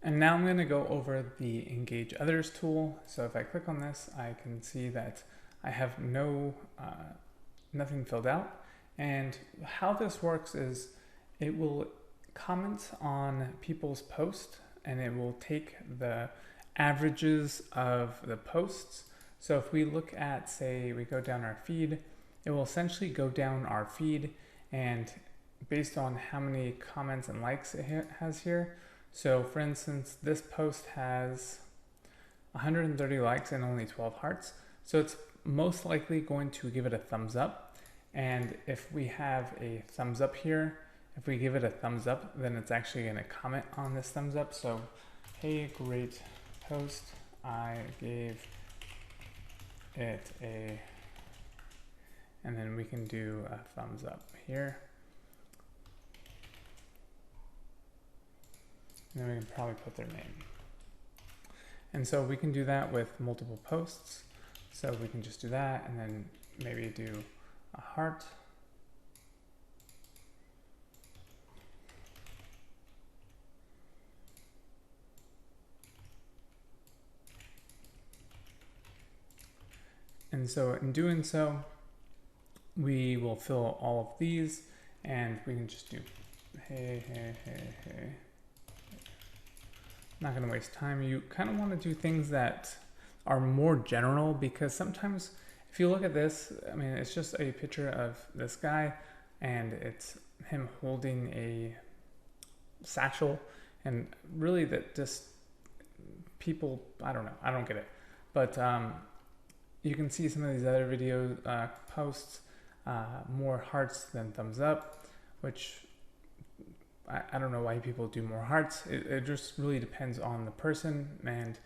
And now I'm going to go over the Engage Others tool. So if I click on this, I can see that I have nothing filled out. And how this works is it will comment on people's posts and it will take the averages of the posts. So if we look at, say, we go down our feed, it will essentially go down our feed and based on how many comments and likes it has here. So for instance, this post has 130 likes and only 12 hearts. So it's most likely going to give it a thumbs up. And if we have a thumbs up here, if we give it a thumbs up, then it's actually going to comment on this thumbs up. So, hey, great post. I gave it a, and then we can do a thumbs up here. And then we can probably put their name. And so we can do that with multiple posts. So we can just do that and then maybe do a heart. And so in doing so, we will fill all of these and we can just do hey, hey, hey, hey. Not gonna waste time. You kind of want to do things that are more general because sometimes if you look at this, I mean, it's just a picture of this guy and it's him holding a satchel and really that just people, I don't know, I don't get it. But you can see some of these other video posts, more hearts than thumbs up, which I don't know why people do more hearts. It just really depends on the person. And,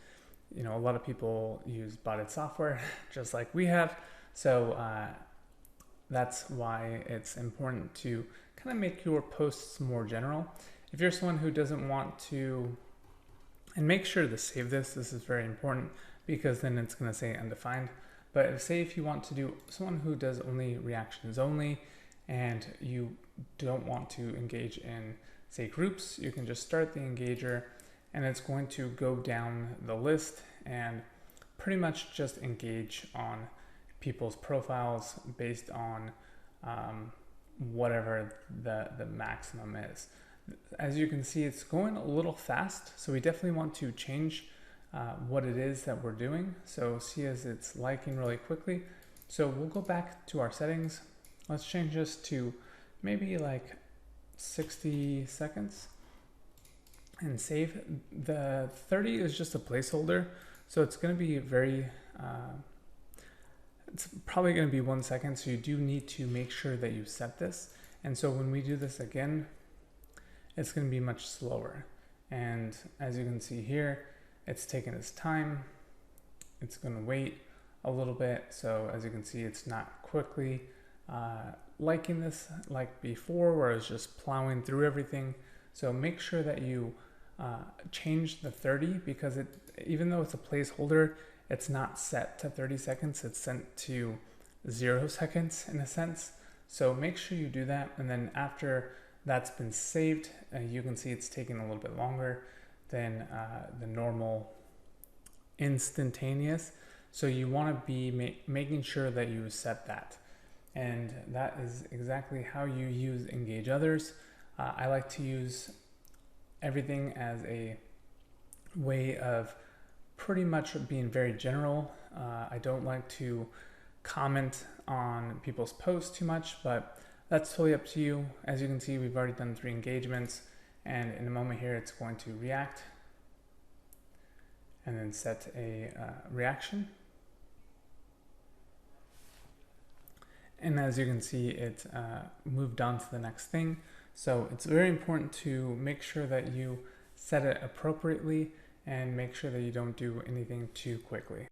you know, a lot of people use botted software just like we have. So that's why it's important to kind of make your posts more general. If you're someone who doesn't want to, and make sure to save this is very important because then it's going to say undefined. But say if you want to do someone who does only reactions only and you don't want to engage in, say, groups, you can just start the engager and it's going to go down the list and pretty much just engage on people's profiles based on whatever the maximum is. As you can see, it's going a little fast, so we definitely want to change what it is that we're doing. So see as it's liking really quickly. So we'll go back to our settings. Let's change this to maybe like 60 seconds and save. The 30 is just a placeholder. So it's going to be very, it's probably going to be 1 second. So you do need to make sure that you set this. And so when we do this again, it's going to be much slower. And as you can see here, it's taking its time. It's going to wait a little bit. So as you can see, it's not quickly liking this like before where I was just plowing through everything. So make sure that you change the 30 because even though it's a placeholder, it's not set to 30 seconds. It's set to 0 seconds in a sense. So make sure you do that. And then after that's been saved, you can see it's taking a little bit longer than the normal instantaneous. So you want to be making sure that you set that. And that is exactly how you use Engage Others. I like to use everything as a way of pretty much being very general. I don't like to comment on people's posts too much, but that's totally up to you. As you can see, we've already done 3 engagements, and in a moment here, it's going to react and then set a reaction. And as you can see, it moved on to the next thing. So it's very important to make sure that you set it appropriately and make sure that you don't do anything too quickly.